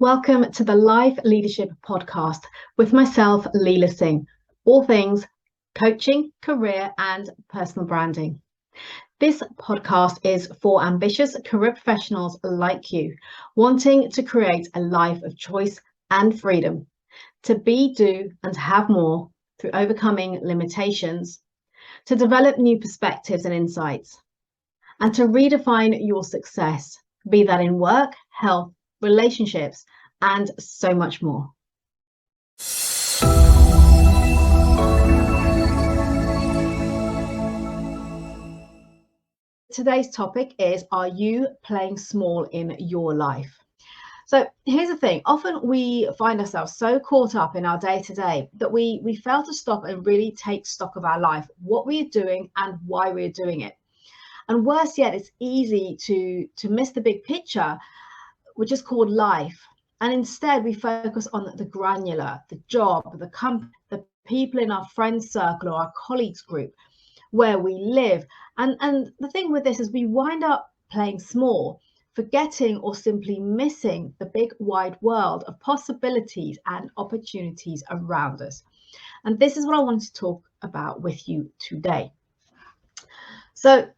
Welcome to the Life Leadership Podcast with myself, Leila Singh, all things coaching, career, and personal branding. This podcast is for ambitious career professionals like you, wanting to create a life of choice and freedom, to be, do, and have more through overcoming limitations, to develop new perspectives and insights, and to redefine your success, be that in work, health, relationships, and so much more. Today's topic is, are you playing small in your life? So here's the thing, often we find ourselves so caught up in our day-to-day that we fail to stop and really take stock of our life, what we're doing and why we're doing it. And worse yet, it's easy to miss the big picture, which is called life. And instead, we focus on the granular, the job, the company, the people in our friends circle or our colleagues group, where we live. And the thing with this is we wind up playing small, forgetting or simply missing the big wide world of possibilities and opportunities around us. And this is what I want to talk about with you today. So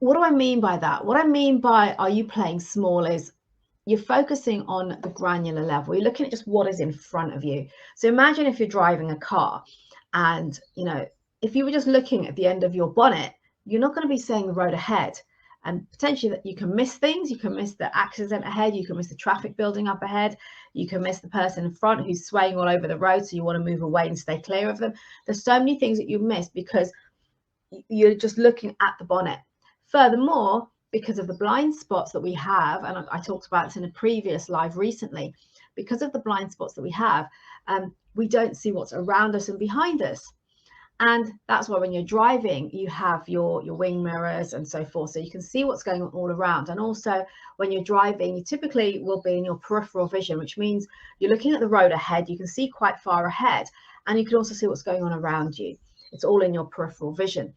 what do I mean by that? What I mean by are you playing small is you're focusing on the granular level. You're looking at just what is in front of you. So imagine if you're driving a car and, if you were just looking at the end of your bonnet, you're not going to be seeing the road ahead. And potentially that you can miss things. You can miss the accident ahead. You can miss the traffic building up ahead. You can miss the person in front who's swaying all over the road. So you want to move away and stay clear of them. There's so many things that you miss because you're just looking at the bonnet. Furthermore, because of the blind spots that we have, and I talked about this in a previous live recently, because of the blind spots that we have, we don't see what's around us and behind us. And that's why when you're driving, you have your wing mirrors and so forth, so you can see what's going on all around. And also when you're driving, you typically will be in your peripheral vision, which means you're looking at the road ahead. You can see quite far ahead, and you can also see what's going on around you. It's all in your peripheral vision.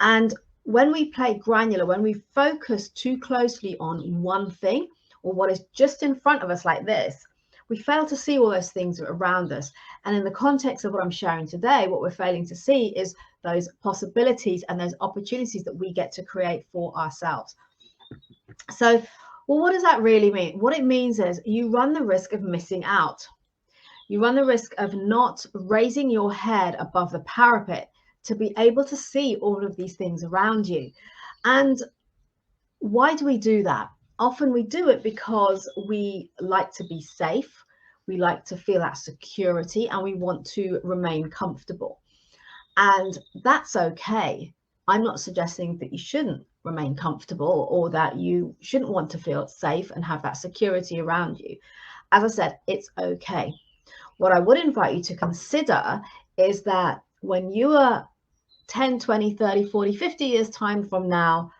And when we play granular, when we focus too closely on one thing or what is just in front of us like this, we fail to see all those things around us. And in the context of what I'm sharing today, what we're failing to see is those possibilities and those opportunities that we get to create for ourselves. So, well, what does that really mean? What it means is you run the risk of missing out. You run the risk of not raising your head above the parapet to be able to see all of these things around you. And why do we do that? Often we do it because we like to be safe, we like to feel that security, and we want to remain comfortable. And that's okay. I'm not suggesting that you shouldn't remain comfortable or that you shouldn't want to feel safe and have that security around you. As I said, it's okay. What I would invite you to consider is that when you are 10, 20, 30, 40, 50 years time from now,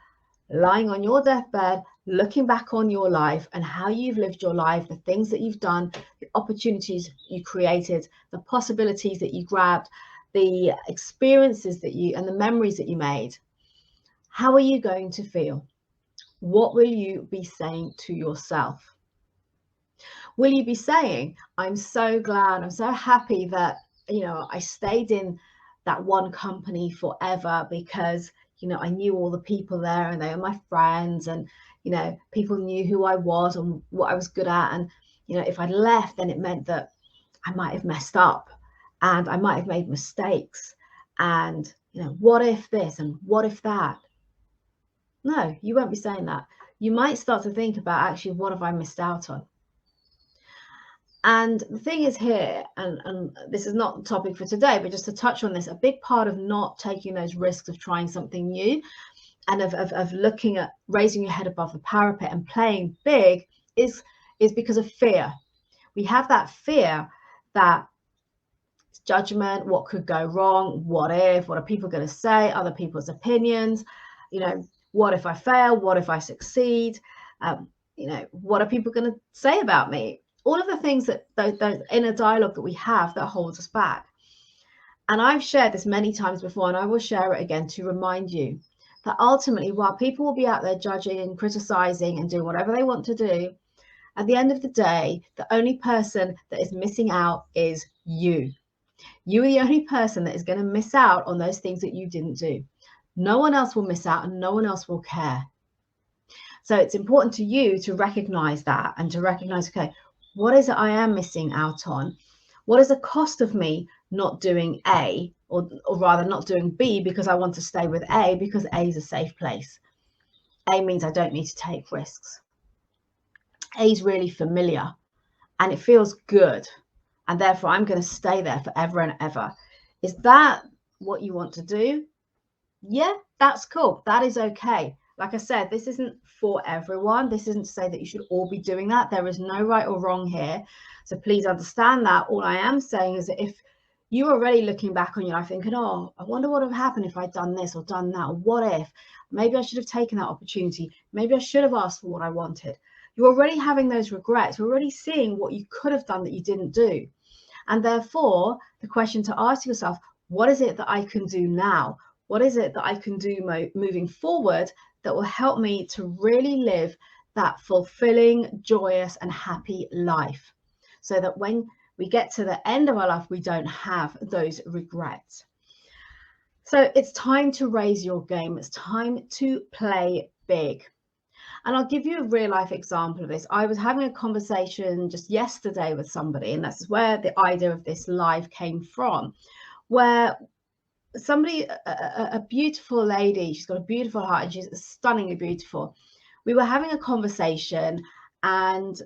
lying on your deathbed, looking back on your life and how you've lived your life, the things that you've done, the opportunities you created, the possibilities that you grabbed, the experiences that you and the memories that you made, how are you going to feel? What will you be saying to yourself? Will you be saying, I'm so glad, I'm so happy that, I stayed in that one company forever because, I knew all the people there and they were my friends, and, people knew who I was and what I was good at. And, if I'd left, then it meant that I might have messed up and I might have made mistakes. And, what if this and what if that? No, you won't be saying that. You might start to think about, actually, what have I missed out on? And the thing is here, and this is not the topic for today, but just to touch on this, a big part of not taking those risks of trying something new and of looking at raising your head above the parapet and playing big is because of fear. We have that fear that judgment, what could go wrong, what are people going to say, other people's opinions, what if I fail, what if I succeed, what are people going to say about me? All of the things that those inner dialogue that we have that holds us back. And I've shared this many times before, and I will share it again to remind you that ultimately, while people will be out there judging and criticizing and doing whatever they want to do, At the end of the day, the only person that is missing out is you. You are the only person that is going to miss out on those things that you didn't do. No one else will miss out and no one else will care. So it's important to you to recognize that and to recognize, okay, what is it I am missing out on? What is the cost of me not doing A, or rather not doing B, because I want to stay with A because A is a safe place. A means I don't need to take risks. A is really familiar and it feels good. And therefore I'm going to stay there forever and ever. Is that what you want to do? Yeah, that's cool. That is okay. Like I said, this isn't for everyone. This isn't to say that you should all be doing that. There is no right or wrong here. So please understand that. All I am saying is that if you're already looking back on your life thinking, oh, I wonder what would have happened if I'd done this or done that. Or what if? Maybe I should have taken that opportunity. Maybe I should have asked for what I wanted. You're already having those regrets. You're already seeing what you could have done that you didn't do. And therefore, the question to ask yourself, what is it that I can do now? What is it that I can do moving forward that will help me to really live that fulfilling, joyous, and happy life? So that when we get to the end of our life, we don't have those regrets. So it's time to raise your game. It's time to play big. And I'll give you a real life example of this. I was having a conversation just yesterday with somebody, and that's where the idea of this live came from, where somebody, a beautiful lady, she's got a beautiful heart and she's stunningly beautiful. We were having a conversation and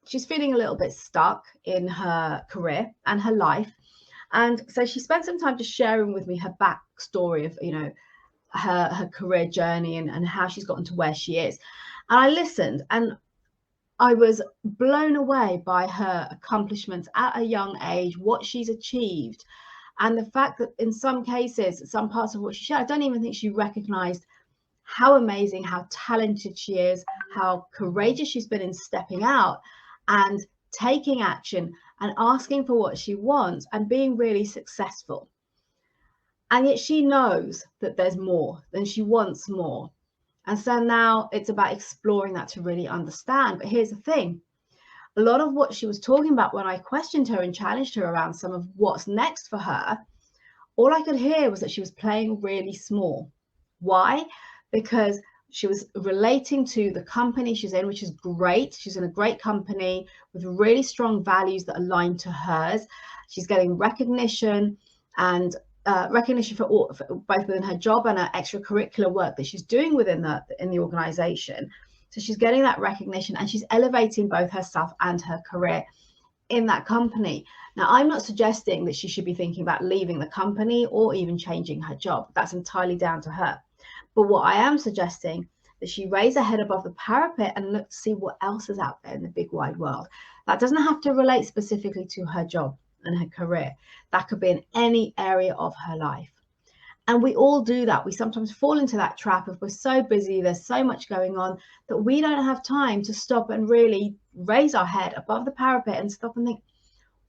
she's feeling a little bit stuck in her career and her life. And so she spent some time just sharing with me her backstory of, her career journey and how she's gotten to where she is. And I listened and I was blown away by her accomplishments at a young age, what she's achieved. And the fact that in some cases, some parts of what she shared, I don't even think she recognized how amazing, how talented she is, how courageous she's been in stepping out and taking action and asking for what she wants and being really successful. And yet she knows that there's more, and she wants more. And so now it's about exploring that to really understand. But here's the thing. A lot of what she was talking about when I questioned her and challenged her around some of what's next for her, all I could hear was that she was playing really small. Why? Because she was relating to the company she's in, which is great. She's in a great company with really strong values that align to hers. She's getting recognition and recognition for both within her job and her extracurricular work that she's doing within the organization. So she's getting that recognition and she's elevating both herself and her career in that company. Now, I'm not suggesting that she should be thinking about leaving the company or even changing her job. That's entirely down to her. But what I am suggesting that she raise her head above the parapet and look to see what else is out there in the big wide world. That doesn't have to relate specifically to her job and her career. That could be in any area of her life. And we all do that. We sometimes fall into that trap of we're so busy, there's so much going on that we don't have time to stop and really raise our head above the parapet and stop and think,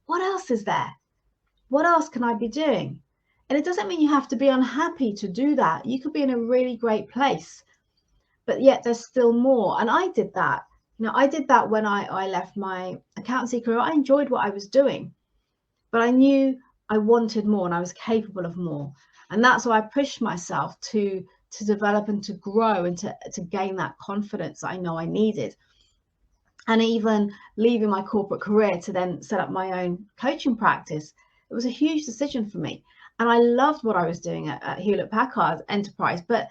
what else is there? What else can I be doing? And it doesn't mean you have to be unhappy to do that. You could be in a really great place, but yet there's still more. And I did that. I did that when I left my accountancy career. I enjoyed what I was doing, but I knew I wanted more and I was capable of more. And that's why I pushed myself to develop and to grow and to gain that confidence that I know I needed. And even leaving my corporate career to then set up my own coaching practice, it was a huge decision for me. And I loved what I was doing at Hewlett Packard Enterprise, but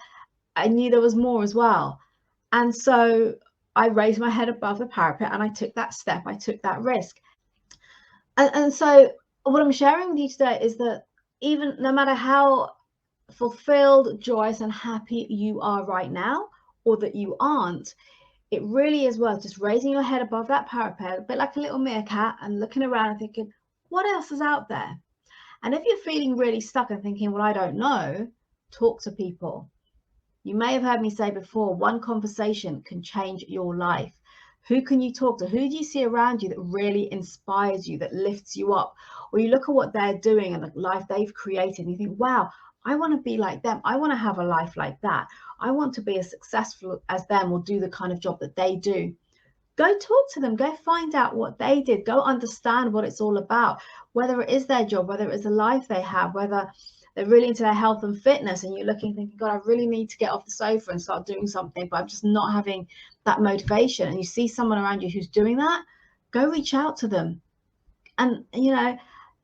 I knew there was more as well. And so I raised my head above the parapet and I took that step, I took that risk. And so what I'm sharing with you today is that even no matter how fulfilled, joyous, and happy you are right now, or that you aren't, it really is worth just raising your head above that parapet, a bit like a little meerkat, and looking around and thinking, what else is out there? And if you're feeling really stuck and thinking, well, I don't know, talk to people. You may have heard me say before, one conversation can change your life. Who can you talk to? Who do you see around you that really inspires you, that lifts you up? Or you look at what they're doing and the life they've created and you think, wow, I want to be like them. I want to have a life like that. I want to be as successful as them or do the kind of job that they do. go talk to them, go find out what they did, go understand what it's all about, whether it is their job, whether it is the life they have, whether they're really into their health and fitness, and you're looking thinking, God, I really need to get off the sofa and start doing something, but I'm just not having that motivation. And you see someone around you who's doing that, go reach out to them, and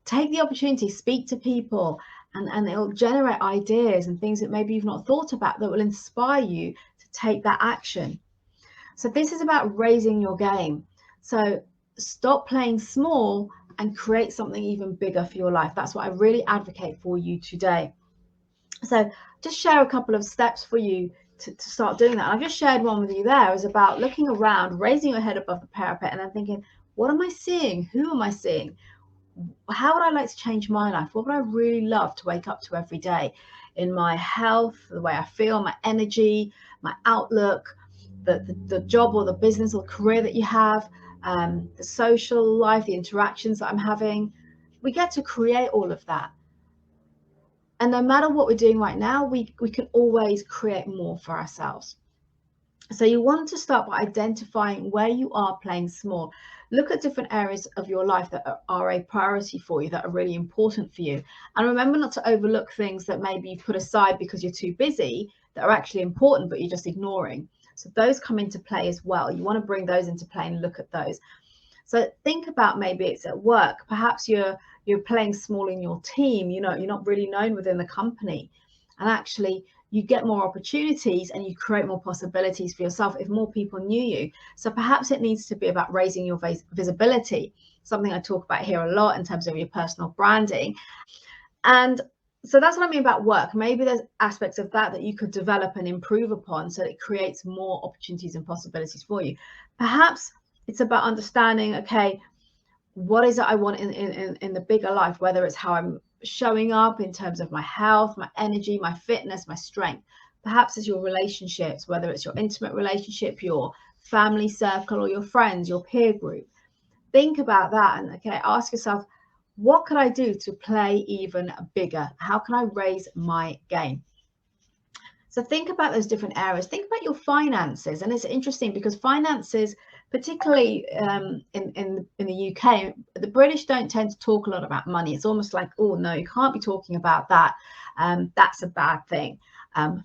take the opportunity, speak to people, and it'll generate ideas and things that maybe you've not thought about that will inspire you to take that action. So this is about raising your game. So stop playing small and create something even bigger for your life. That's what I really advocate for you today. So just share a couple of steps for you to start doing that. I've just shared one with you there. It was about looking around, raising your head above the parapet, and then thinking, what am I seeing? Who am I seeing? How would I like to change my life? What would I really love to wake up to every day in my health, the way I feel, my energy, my outlook, the job or the business or career that you have, the social life, the interactions that I'm having. We get to create all of that. And no matter what we're doing right now, we can always create more for ourselves. So you want to start by identifying where you are playing small. Look at different areas of your life that are a priority for you, that are really important for you. And remember not to overlook things that maybe you put aside because you're too busy, that are actually important, but you're just ignoring. So those come into play as well. You want to bring those into play and look at those. So think about, maybe it's at work. Perhaps you're playing small in your team. You're not really known within the company. And actually, you get more opportunities and you create more possibilities for yourself if more people knew you. So perhaps it needs to be about raising your visibility, something I talk about here a lot in terms of your personal branding. And so that's what I mean about work. Maybe there's aspects of that you could develop and improve upon so it creates more opportunities and possibilities for you. Perhaps it's about understanding, okay, what is it I want in the bigger life, whether it's how I'm showing up in terms of my health, my energy, my fitness, my strength. Perhaps it's your relationships, whether it's your intimate relationship, your family circle, or your friends, your peer group. Think about that and ask yourself, what could I do to play even bigger? How can I raise my game? So think about those different areas. Think about your finances. And it's interesting because finances, particularly in the UK, the British don't tend to talk a lot about money. It's almost like, oh, no, you can't be talking about that. That's a bad thing. And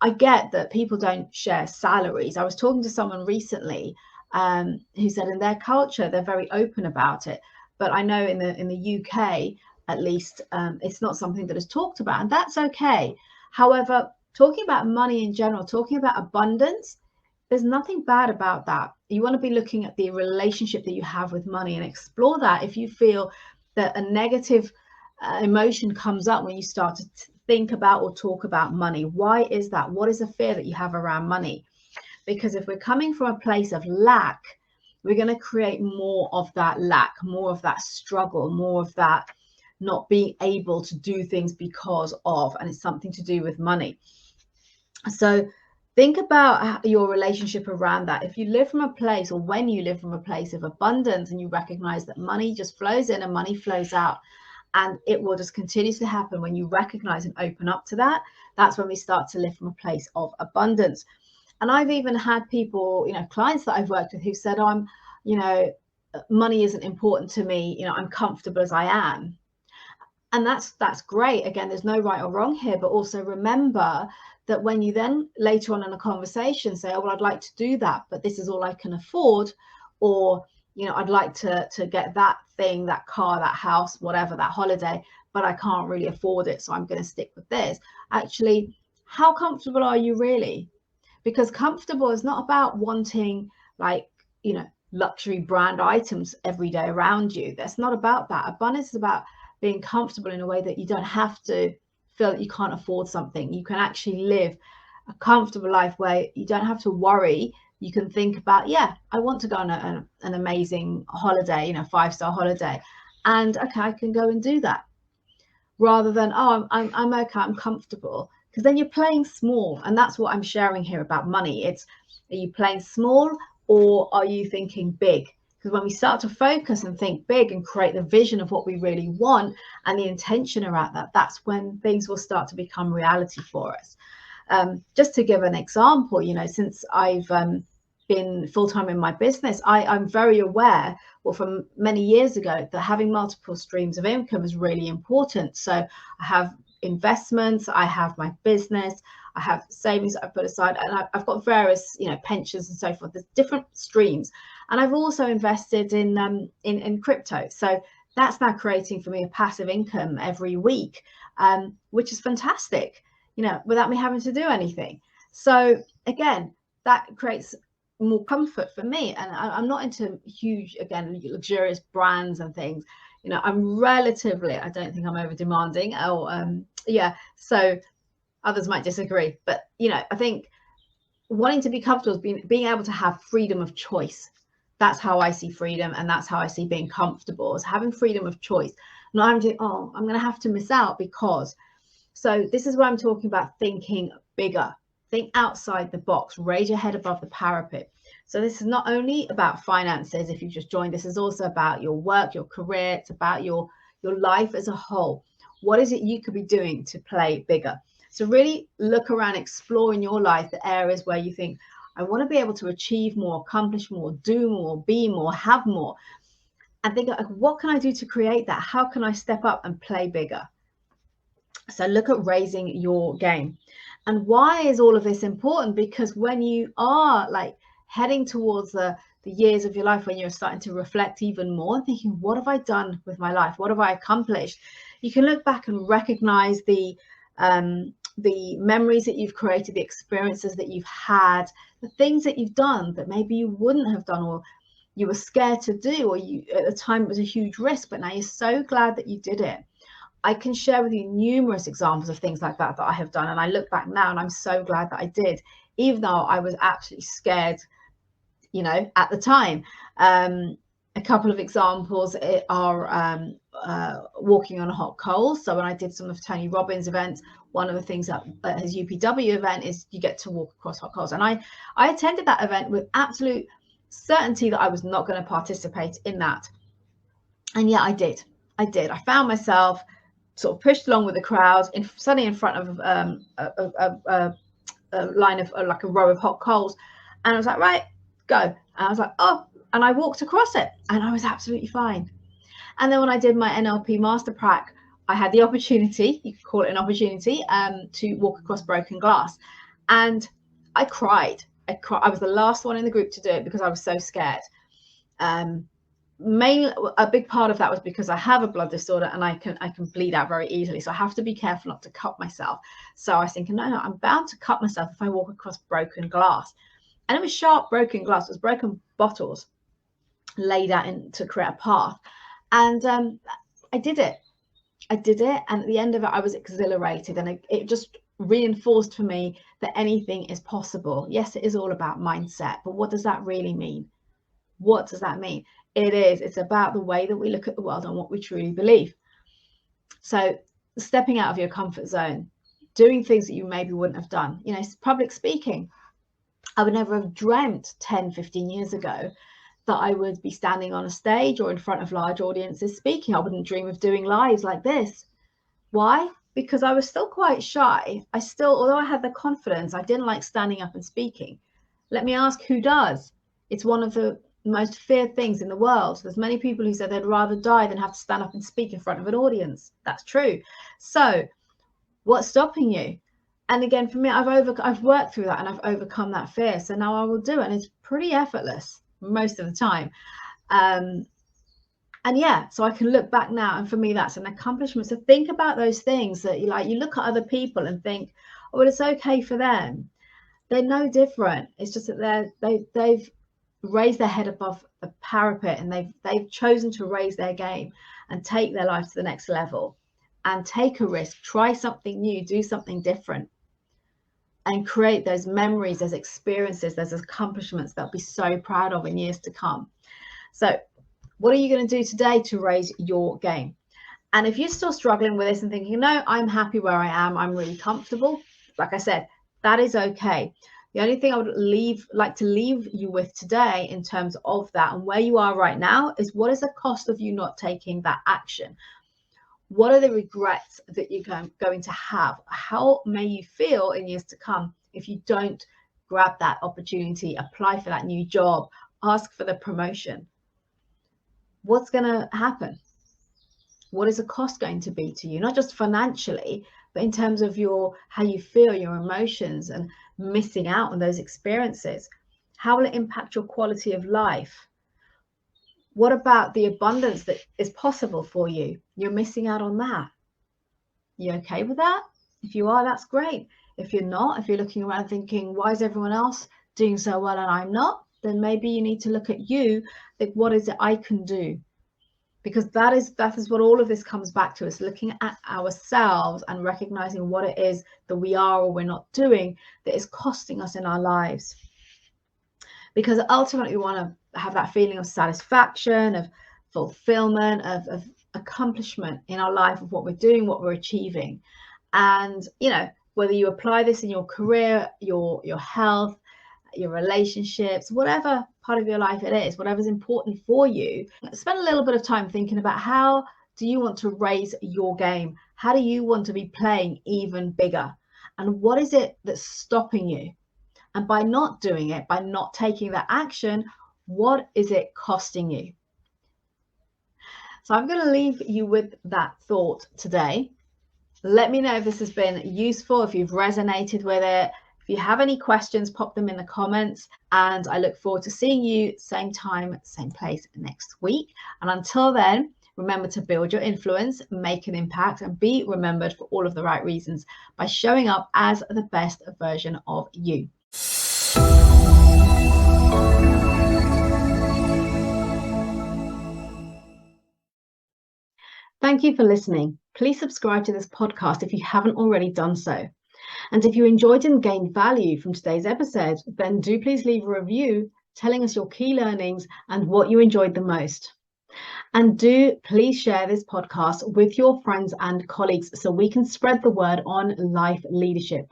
I get that people don't share salaries. I was talking to someone recently who said in their culture, they're very open about it. But I know in the UK, at least, it's not something that is talked about, and that's okay. However, talking about money in general, talking about abundance, there's nothing bad about that. You want to be looking at the relationship that you have with money and explore that. If you feel that a negative emotion comes up when you start to think about or talk about money, why is that? What is the fear that you have around money? Because if we're coming from a place of lack, we're going to create more of that lack, more of that struggle, more of that not being able to do things because of, and it's something to do with money. So think about your relationship around that. If you live from a place, or when you live from a place of abundance, and you recognize that money just flows in and money flows out, and it will just continue to happen when you recognize and open up to that, that's when we start to live from a place of abundance. And I've even had people, clients that I've worked with who said, money isn't important to me. I'm comfortable as I am. And that's great. Again, there's no right or wrong here, but also remember that when you then later on in a conversation say, oh, well, I'd like to do that, but this is all I can afford, or, I'd like to get that thing, that car, that house, whatever, that holiday, but I can't really afford it, so I'm going to stick with this. Actually, how comfortable are you really? Because comfortable is not about wanting luxury brand items every day around you. That's not about that. Abundance is about being comfortable in a way that you don't have to feel that you can't afford something. You can actually live a comfortable life where you don't have to worry. You can think about, I want to go on an amazing holiday, 5-star holiday, and okay, I can go and do that, rather than, oh, I'm okay, I'm comfortable. Because then you're playing small, and that's what I'm sharing here about money. Are you playing small, or are you thinking big? Because when we start to focus and think big and create the vision of what we really want and the intention around that, that's when things will start to become reality for us. Just to give an example, since I've been been full-time in my business, I'm very aware, well, from many years ago, that having multiple streams of income is really important. So I have investments, I have my business, I have savings that I put aside, and I've got various, pensions and so forth. There's different streams, and I've also invested in crypto. So that's now creating for me a passive income every week, which is fantastic, without me having to do anything. So again, that creates more comfort for me. And I'm not into huge, again, luxurious brands and things. I'm relatively, I don't think I'm over demanding. So others might disagree, but I think wanting to be comfortable is being able to have freedom of choice. That's how I see freedom, and that's how I see being comfortable, is having freedom of choice. Not having to, I'm going to have to miss out because. So this is where I'm talking about thinking bigger. Think outside the box. Raise your head above the parapet. So this is not only about finances. If you've just joined, this is also about your work, your career. It's about your life as a whole. What is it you could be doing to play bigger? So really look around, explore in your life the areas where you think, I want to be able to achieve more, accomplish more, do more, be more, have more. And think, what can I do to create that? How can I step up and play bigger? So look at raising your game. And why is all of this important? Because when you are like heading towards the years of your life, when you're starting to reflect even more, thinking, what have I done with my life? What have I accomplished? You can look back and recognize the memories that you've created, the experiences that you've had, the things that you've done that maybe you wouldn't have done, or you were scared to do, or you at the time it was a huge risk, but now you're so glad that you did it. I can share with you numerous examples of things like that I have done, and I look back now and I'm so glad that I did, even though I was absolutely scared, at the time. A couple of examples are walking on hot coals. So when I did some of Tony Robbins' events, one of the things at his UPW event is you get to walk across hot coals. And I attended that event with absolute certainty that I was not going to participate in that. And yeah, I did. I found myself sort of pushed along with the crowd, suddenly in front of a line of like a row of hot coals. And I was like, right, go. And I was like, oh, and I walked across it and I was absolutely fine. And then when I did my NLP Master Prac, I had the opportunity, you could call it an opportunity, to walk across broken glass. And I cried. I was the last one in the group to do it because I was so scared. Mainly, a big part of that was because I have a blood disorder and I can bleed out very easily. So I have to be careful not to cut myself. So I was thinking, no, I'm bound to cut myself if I walk across broken glass. And it was sharp broken glass. It was broken bottles laid out to create a path. And I did it. And at the end of it, I was exhilarated, and it just reinforced for me that anything is possible. Yes, it is all about mindset, but what does that really mean? What does that mean? It's about the way that we look at the world and what we truly believe. So stepping out of your comfort zone, doing things that you maybe wouldn't have done, public speaking. I would never have dreamt 10, 15 years ago that I would be standing on a stage or in front of large audiences speaking. I wouldn't dream of doing lives like this. Why? Because I was still quite shy. Although I had the confidence, I didn't like standing up and speaking. Let me ask, who does? It's one of the most feared things in the world. There's many people who say they'd rather die than have to stand up and speak in front of an audience. That's true. So what's stopping you? And again, for me, I've worked through that and I've overcome that fear. So now I will do it. And it's pretty effortless most of the time. And yeah, so I can look back now, and for me, that's an accomplishment. So think about those things that you look at other people and think, oh, well, it's okay for them. They're no different. It's just that they've raised their head above the parapet, and they've chosen to raise their game and take their life to the next level and take a risk, try something new, do something different, and create those memories, those experiences, those accomplishments that they'll be so proud of in years to come. So what are you going to do today to raise your game? And if you're still struggling with this and thinking, no, I'm happy where I am, I'm really comfortable, like I said, that is okay. The only thing I would like to leave you with today in terms of that and where you are right now is, what is the cost of you not taking that action? What are the regrets that you're going to have? How may you feel in years to come if you don't grab that opportunity, apply for that new job, ask for the promotion. What's going to happen? What is the cost going to be to you? Not just financially, but in terms of how you feel, your emotions, and missing out on those experiences. How will it impact your quality of life? What about the abundance that is possible for you? You're missing out on that. You okay with that? If you are, that's great. If you're not, if you're looking around thinking, why is everyone else doing so well and I'm not? Then maybe you need to look at you, think, what is it I can do? Because that is what all of this comes back to, is looking at ourselves and recognizing what it is that we are or we're not doing that is costing us in our lives. Because ultimately we want to have that feeling of satisfaction, of fulfillment, of accomplishment in our life, of what we're doing, what we're achieving. And whether you apply this in your career, your health, your relationships, whatever part of your life it is, whatever's important for you, spend a little bit of time thinking about, how do you want to raise your game? How do you want to be playing even bigger? And what is it that's stopping you? And by not doing it, by not taking that action, what is it costing you? So I'm going to leave you with that thought today. Let me know if this has been useful, if you've resonated with it. If you have any questions, pop them in the comments, and I look forward to seeing you same time, same place next week. And until then, remember to build your influence, make an impact, and be remembered for all of the right reasons by showing up as the best version of you. Thank you for listening. Please subscribe to this podcast if you haven't already done so. And if you enjoyed and gained value from today's episode, then do please leave a review telling us your key learnings and what you enjoyed the most. And do please share this podcast with your friends and colleagues so we can spread the word on life leadership,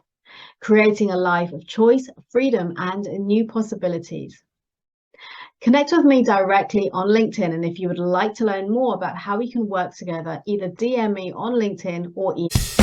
creating a life of choice, freedom, and new possibilities. Connect with me directly on LinkedIn, and if you would like to learn more about how we can work together, either DM me on LinkedIn or email.